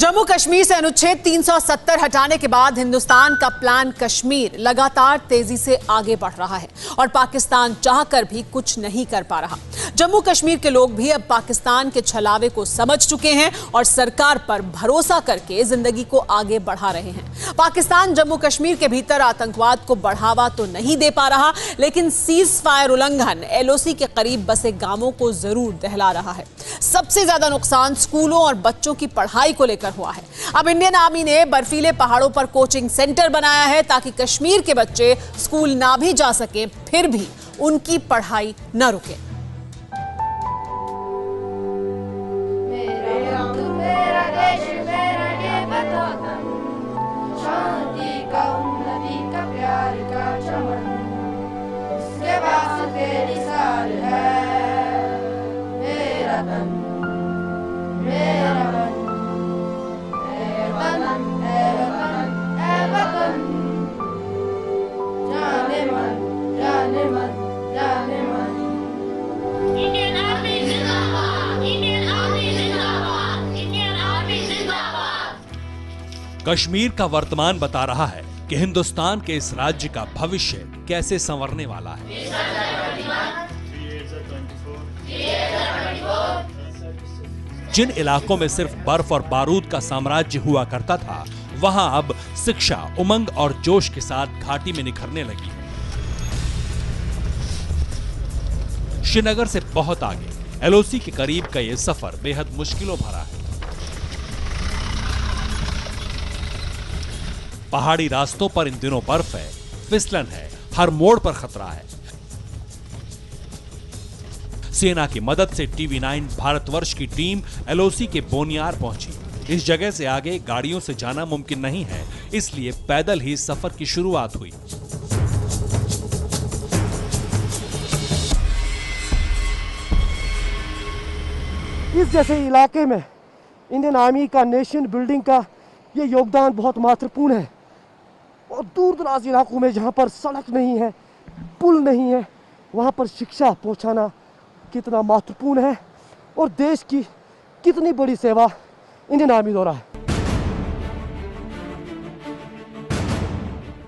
जम्मू कश्मीर से अनुच्छेद 370 हटाने के बाद हिंदुस्तान का प्लान कश्मीर लगातार तेजी से आगे बढ़ रहा है और पाकिस्तान चाहकर भी कुछ नहीं कर पा रहा। जम्मू कश्मीर के लोग भी अब पाकिस्तान के छलावे को समझ चुके हैं और सरकार पर भरोसा करके जिंदगी को आगे बढ़ा रहे हैं। पाकिस्तान जम्मू कश्मीर के भीतर आतंकवाद को बढ़ावा तो नहीं दे पा रहा, लेकिन सीज फायर उल्लंघन एलओसी के करीब बसे गांवों को जरूर दहला रहा है। सबसे ज्यादा नुकसान स्कूलों और बच्चों की पढ़ाई को लेकर हुआ है। अब इंडियन आर्मी ने बर्फीले पहाड़ों पर कोचिंग सेंटर बनाया है ताकि कश्मीर के बच्चे स्कूल ना भी जा सके, फिर भी उनकी पढ़ाई न रुके। कश्मीर का वर्तमान बता रहा है कि हिंदुस्तान के इस राज्य का भविष्य कैसे संवरने वाला है। जिन इलाकों में सिर्फ बर्फ और बारूद का साम्राज्य हुआ करता था, वहां अब शिक्षा उमंग और जोश के साथ घाटी में निखरने लगी है। श्रीनगर से बहुत आगे एलओसी के करीब का यह सफर बेहद मुश्किलों भरा है। पहाड़ी रास्तों पर इन दिनों बर्फ है, फिसलन है, हर मोड़ पर खतरा है। सेना की मदद से टीवी9 भारतवर्ष की टीम एलओसी के बोनियार पहुंची। इस जगह से आगे गाड़ियों से जाना मुमकिन नहीं है, इसलिए पैदल ही सफर की शुरुआत हुई। इस जैसे इलाके में इंडियन आर्मी का नेशन बिल्डिंग का ये योगदान बहुत महत्वपूर्ण है। और दूर दराज इलाकों में जहाँ पर सड़क नहीं है, पुल नहीं है, वहाँ पर शिक्षा पहुँचाना कितना महत्वपूर्ण है और देश की कितनी बड़ी सेवा इंडियन आर्मी द्वारा है।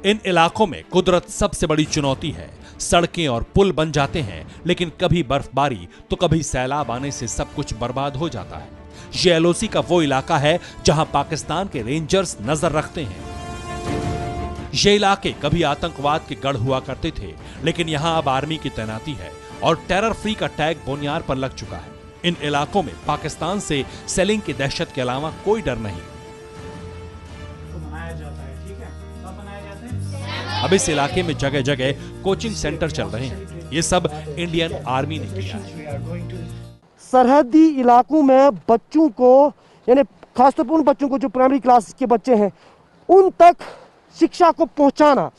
इन इलाकों में कुदरत सबसे बड़ी चुनौती है। सड़कें और पुल बन जाते हैं, लेकिन कभी बर्फबारी तो कभी सैलाब आने से सब कुछ बर्बाद हो जाता है। ये एलओसी का वो इलाका है जहां पाकिस्तान के रेंजर्स नजर रखते हैं। ये इलाके कभी आतंकवाद के गढ़ हुआ करते थे, लेकिन यहां अब आर्मी की तैनाती है और टेरर फ्री का टैग बोनियार पर लग चुका है। इन इलाकों में पाकिस्तान से सेलिंग की दहशत के अलावा कोई डर नहीं। अब इस इलाके में जगह जगह कोचिंग सेंटर चल रहे हैं। ये सब इंडियन आर्मी ने किया है। सरहदी इलाकों में बच्चों को, यानी खासतौर पर उन बच्चों को जो प्राइमरी क्लास के बच्चे हैं, उन तक शिक्षा को पहुंचाना।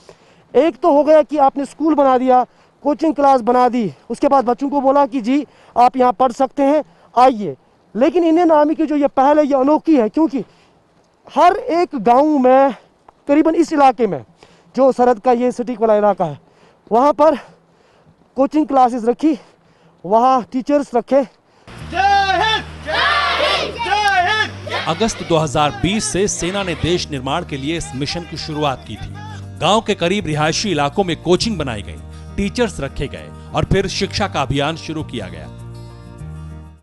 एक तो हो गया कि आपने स्कूल बना दिया, कोचिंग क्लास बना दी, उसके बाद बच्चों को बोला कि जी आप यहाँ पढ़ सकते हैं, आइए। लेकिन इंडियन आर्मी की जो ये पहल है ये अनोखी है, क्योंकि हर एक गांव में करीबन इस इलाके में जो सरहद का ये सिटी वाला इलाका है, वहाँ पर कोचिंग क्लासेस रखी, वहाँ टीचर्स रखे। अगस्त 2020 से सेना ने देश निर्माण के लिए इस मिशन की शुरुआत की थी। गांव के करीब रिहायशी इलाकों में कोचिंग बनाई गई, टीचर्स रखे गए और फिर शिक्षा का अभियान शुरू किया गया।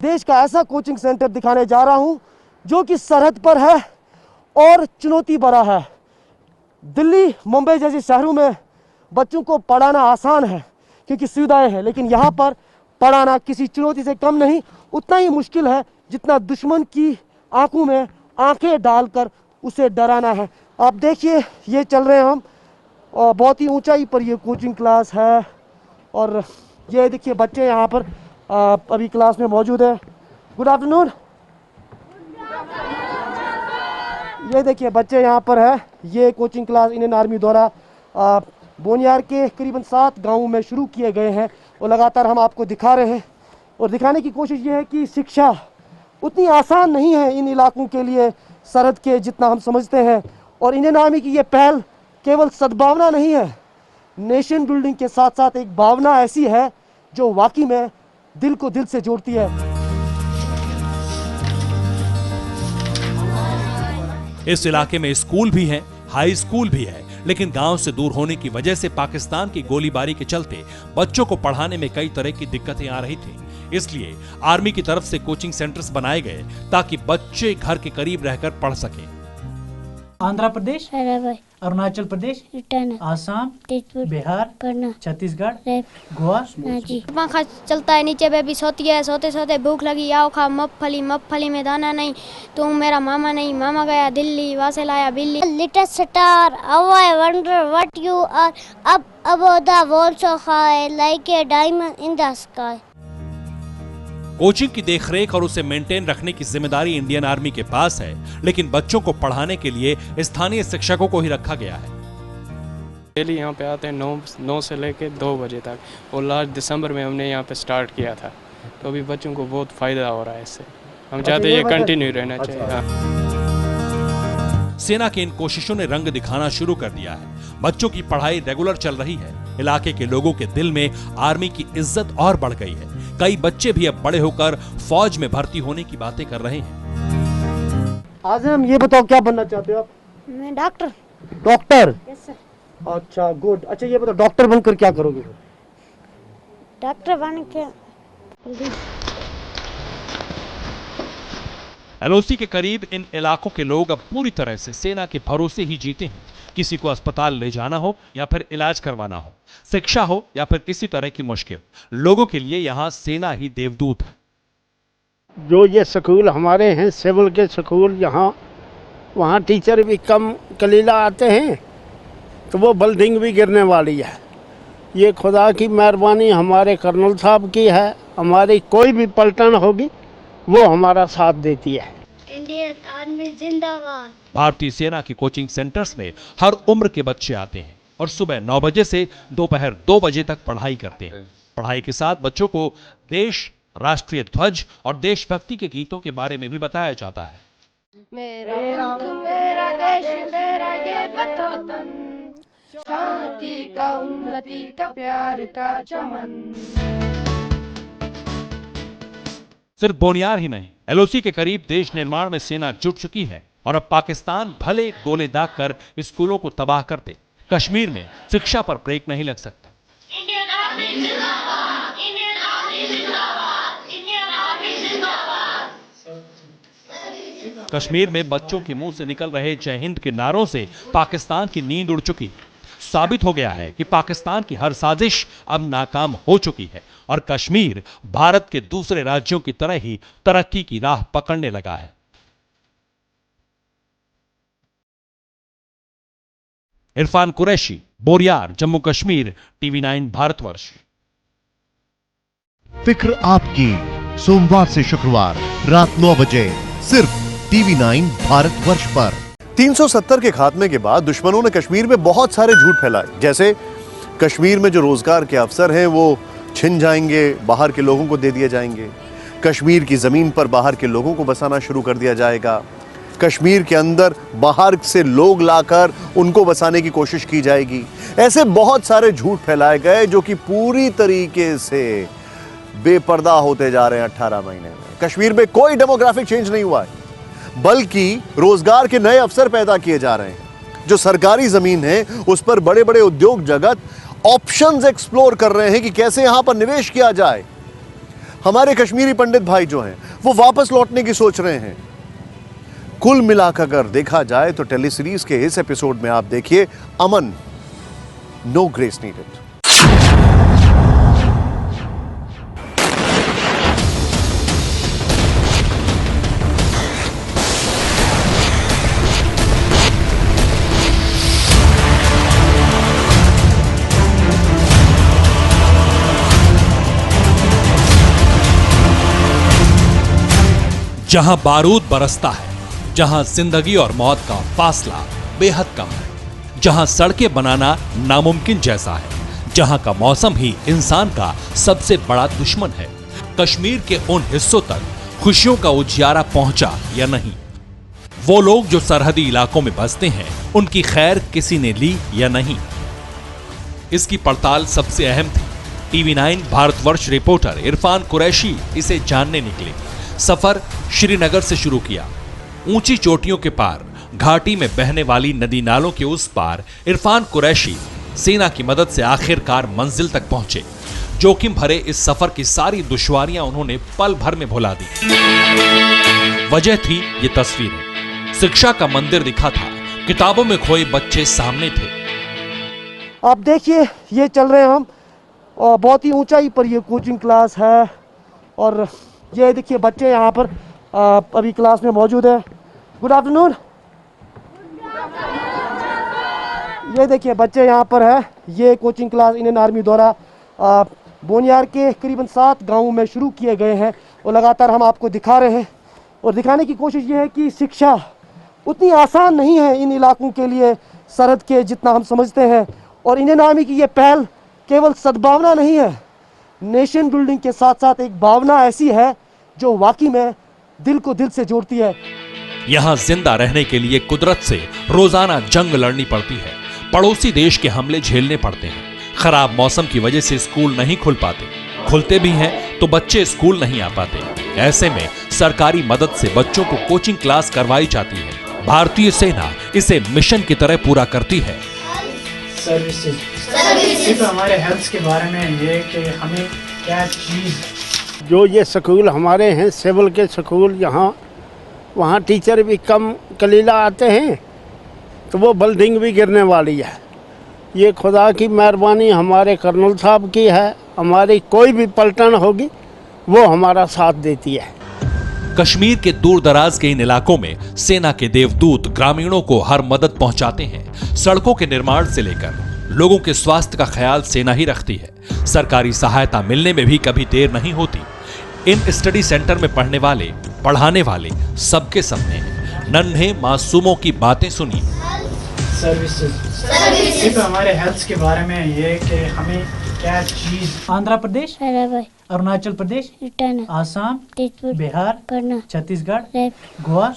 देश का ऐसा कोचिंग सेंटर दिखाने जा रहा हूं जो कि सरहद पर है और चुनौती भरा है। दिल्ली, मुंबई जैसे शहरों में बच्चों को पढ़ाना आसान है क्योंकि सुविधाएं हैं, लेकिन यहाँ पर पढ़ाना किसी चुनौती से कम नहीं, उतना ही मुश्किल है जितना दुश्मन की आंखों में आंखें डालकर उसे डराना है। आप देखिए, ये चल रहे हैं हम, और बहुत ही ऊंचाई पर ये कोचिंग क्लास है और ये देखिए बच्चे यहाँ पर अभी क्लास में मौजूद है। Good afternoon. ये देखिए बच्चे यहाँ पर है। ये कोचिंग क्लास इंडियन आर्मी द्वारा बोनियार के करीबन 7 गाँवों में शुरू किए गए हैं और लगातार हम आपको दिखा रहे हैं और दिखाने की कोशिश ये है कि शिक्षा उतनी आसान नहीं है इन इलाकों के लिए सरहद के जितना हम समझते हैं। और इंडियन आर्मी की ये पहल केवल सद्भावना नहीं है, नेशन बिल्डिंग के साथ साथ एक भावना ऐसी है जो वाकई में दिल को दिल से जोड़ती है। इस इलाके में स्कूल भी है, हाई स्कूल भी है, लेकिन गांव से दूर होने की वजह से पाकिस्तान की गोलीबारी के चलते बच्चों को पढ़ाने में कई तरह की दिक्कतें आ रही थी। इसलिए आर्मी की तरफ से कोचिंग सेंटर्स बनाए गए ताकि बच्चे घर के करीब रहकर पढ़ सकें। आंध्र प्रदेश, अरुणाचल प्रदेश, आसाम, बिहार, छत्तीसगढ़, गोवा। पंखा चलता है, नीचे बेबी सोती है, सोते सोते भूख लगी, आओ खा मूंगफली में दाना नहीं, तुम मेरा मामा नहीं, मामा गया दिल्ली, वहाँ से लाया बिल्ली। Little star, how I wonder what you are, up above the world so high like a diamond in the sky। Coaching की देखरेख और उसे मेंटेन रखने की जिम्मेदारी इंडियन आर्मी के पास है, लेकिन बच्चों को पढ़ाने के लिए स्थानीय शिक्षकों को ही रखा गया है। डेली यहाँ पे आते हैं 9 से लेकर 2 बजे तक, और लास्ट दिसंबर में हमने यहाँ पे स्टार्ट किया था, तो अभी बच्चों को बहुत फ़ायदा हो रहा है इससे। हम चाहते हैं ये कंटिन्यू रहना चाहिए। हाँ। सेना की इन कोशिशों ने रंग दिखाना शुरू कर दिया है। बच्चों की पढ़ाई रेगुलर चल रही है। इलाके के लोगों के दिल में आर्मी की इज्जत और बढ़ गई है। कई बच्चे भी अब बड़े होकर फौज में भर्ती होने की बातें कर रहे हैं। आज हम ये बताओ क्या बनना चाहते हो आप? मैं डॉक्टर। डॉक्टर? Yes sir. अच्छा गुड। अच्छा ये बताओ डॉक्टर बनकर क्या करोगे? डॉक्टर बन के एलओसी के करीब इन इलाकों के लोग अब पूरी तरह से सेना के भरोसे ही जीते हैं। किसी को अस्पताल ले जाना हो या फिर इलाज करवाना हो, शिक्षा हो या फिर किसी तरह की मुश्किल, लोगों के लिए यहाँ सेना ही देवदूत है। जो ये स्कूल हमारे हैं सिविल के स्कूल, यहाँ वहाँ टीचर भी कम कलीला आते हैं, तो वो बिल्डिंग भी गिरने वाली है। ये खुदा की मेहरबानी हमारे कर्नल साहब की है। हमारी कोई भी पलटन होगी वो हमारा साथ देती है। इंडियन आर्मी जिंदाबाद। भारतीय सेना की कोचिंग सेंटर्स में हर उम्र के बच्चे आते हैं और सुबह 9 बजे से दोपहर 2 बजे तक पढ़ाई करते हैं। पढ़ाई के साथ बच्चों को देश, राष्ट्रीय ध्वज और देशभक्ति के गीतों के बारे में भी बताया जाता है। मेरा देश मेरा ये वतन, शांति का उन्नति का प्यार का चमन। सिर्फ बोनियार ही नहीं, एलओसी के करीब देश निर्माण में सेना जुट चुकी है और अब पाकिस्तान भले गोले दाग कर स्कूलों को तबाह कर दे, कश्मीर में शिक्षा पर ब्रेक नहीं लग सकता। इंडियन आर्मी जिंदाबाद, इंडियन आर्मी जिंदाबाद, इंडियन आर्मी जिंदाबाद। कश्मीर में बच्चों के मुंह से निकल रहे जय हिंद के नारों से पाकिस्तान की नींद उड़ चुकी। साबित हो गया है कि पाकिस्तान की हर साजिश अब नाकाम हो चुकी है और कश्मीर भारत के दूसरे राज्यों की तरह ही तरक्की की राह पकड़ने लगा है। इरफान कुरैशी, बोरियार, जम्मू कश्मीर, TV9 भारतवर्ष। फिक्र आपकी, सोमवार से शुक्रवार रात 9 बजे सिर्फ TV9 भारतवर्ष पर। 370 के खात्मे के बाद दुश्मनों ने कश्मीर में बहुत सारे झूठ फैलाए, जैसे कश्मीर में जो रोजगार के अवसर हैं वो छिन जाएंगे, बाहर के लोगों को दे दिए जाएंगे। कश्मीर की ज़मीन पर बाहर के लोगों को बसाना शुरू कर दिया जाएगा। कश्मीर के अंदर बाहर से लोग लाकर उनको बसाने की कोशिश की जाएगी। ऐसे बहुत सारे झूठ फैलाए गए जो कि पूरी तरीके से बेपर्दा होते जा रहे हैं। 18 महीने में कश्मीर में कोई डेमोग्राफिक चेंज नहीं हुआ है, बल्कि रोजगार के नए अवसर पैदा किए जा रहे हैं। जो सरकारी जमीन है उस पर बड़े बड़े उद्योग जगत ऑप्शंस एक्सप्लोर कर रहे हैं कि कैसे यहां पर निवेश किया जाए। हमारे कश्मीरी पंडित भाई जो हैं वो वापस लौटने की सोच रहे हैं। कुल मिलाकर अगर देखा जाए तो टेली सीरीज के इस एपिसोड में आप देखिए अमन, नो ग्रेस नीडेड। जहां बारूद बरसता है, जहां जिंदगी और मौत का फासला बेहद कम है, जहां सड़कें बनाना नामुमकिन जैसा है, जहां का मौसम ही इंसान का सबसे बड़ा दुश्मन है, कश्मीर के उन हिस्सों तक खुशियों का उजियारा पहुंचा या नहीं? वो लोग जो सरहदी इलाकों में बसते हैं, उनकी खैर किसी ने ली या नहीं? इसकी पड़ताल सबसे अहम थी। TV9 भारतवर्ष रिपोर्टर इरफान कुरैशी इसे जानने निकले। सफर श्रीनगर से शुरू किया। ऊंची चोटियों के पार घाटी में बहने वाली नदी नालों के उस पार इरफान कुरैशी सेना की मदद से आखिरकार मंजिल तक पहुंचे। जोखिम भरे इस सफर की सारी दुश्वारियां उन्होंने पल भर में भुला दी। वजह थी ये तस्वीरें। शिक्षा का मंदिर दिखा था, किताबों में खोए बच्चे सामने थे। आप देखिए ये चल रहे हैं हम, और बहुत ही ऊंचाई पर ये कोचिंग क्लास है, और ये देखिए बच्चे यहाँ पर अभी क्लास में मौजूद है। Good afternoon. ये देखिए बच्चे यहाँ पर है। ये कोचिंग क्लास इंडियन आर्मी द्वारा बोनियार के करीबन 7 गांवों में शुरू किए गए हैं, और लगातार हम आपको दिखा रहे हैं और दिखाने की कोशिश ये है कि शिक्षा उतनी आसान नहीं है इन इलाकों के लिए सरहद के जितना हम समझते हैं। और इंडियन आर्मी की ये पहल केवल सद्भावना नहीं है, नेशन बिल्डिंग के साथ साथ एक भावना ऐसी है जो वाकई में दिल को दिल से जोड़ती है। यहाँ जिंदा रहने के लिए कुदरत से रोजाना जंग लड़नी पड़ती है। पड़ोसी देश के हमले झेलने पड़ते हैं। खराब मौसम की वजह से स्कूल नहीं खुल पाते, खुलते भी हैं तो बच्चे स्कूल नहीं आ पाते। ऐसे में सरकारी मदद से बच्चों को कोचिंग क्लास करवाई जाती है। भारतीय सेना इसे मिशन की तरह पूरा करती है। सर्विसेज सिर्फ हमारे हेल्थ के बारे में ये कि हमें क्या चीज़, जो ये स्कूल हमारे हैं सिविल के स्कूल, यहाँ वहाँ टीचर भी कम कलीला आते हैं, तो वो बिल्डिंग भी गिरने वाली है। ये खुदा की मेहरबानी हमारे कर्नल साहब की है। हमारी कोई भी पलटन होगी वो हमारा साथ देती है। कश्मीर के दूर दराज के इन इलाकों में सेना के देवदूत ग्रामीणों को हर मदद पहुंचाते हैं। सड़कों के निर्माण से लेकर लोगों के स्वास्थ्य का ख्याल सेना ही रखती है। सरकारी सहायता मिलने में भी कभी देर नहीं होती। इन स्टडी सेंटर में पढ़ने वाले, पढ़ाने वाले सबके सपने हैं। नन्हे मासूमों की बातें सुनिए। सर्विसेज सिर्फ हमारे हेल्थ के बारे में ये कि हमें क्या चीज़, आंध्र प्रदेश, अरुणाचल प्रदेश, आसाम, बिहार, छत्तीसगढ़, गोवा,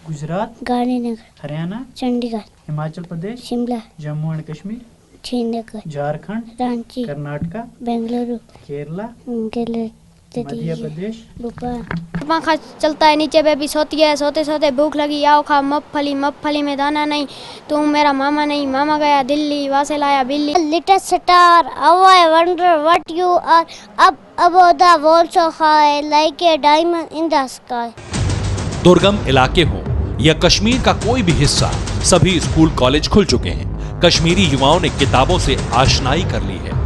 गुजरात, गांधीनगर, हरियाणा, चंडीगढ़, हिमाचल प्रदेश, शिमला, जम्मू एंड कश्मीर, श्रीनगर, झारखंड, रांची, कर्नाटका, बेंगलुरु, केरला, मध्य प्रदेश, भोपाल। पंखा चलता है, नीचे बेबी सोती है, सोते सोते भूख लगी, आओ खा मूंगफली में दाना नहीं, तुम मेरा मामा नहीं, मामा गया दिल्ली, वहाँ से लाया बिल्ली। Little star, how I wonder what you are, up above the world so high, like a diamond in the sky. दुर्गम इलाके हों या कश्मीर का कोई भी हिस्सा, सभी स्कूल कॉलेज खुल चुके हैं। कश्मीरी युवाओं ने किताबों से आशनाई कर ली है।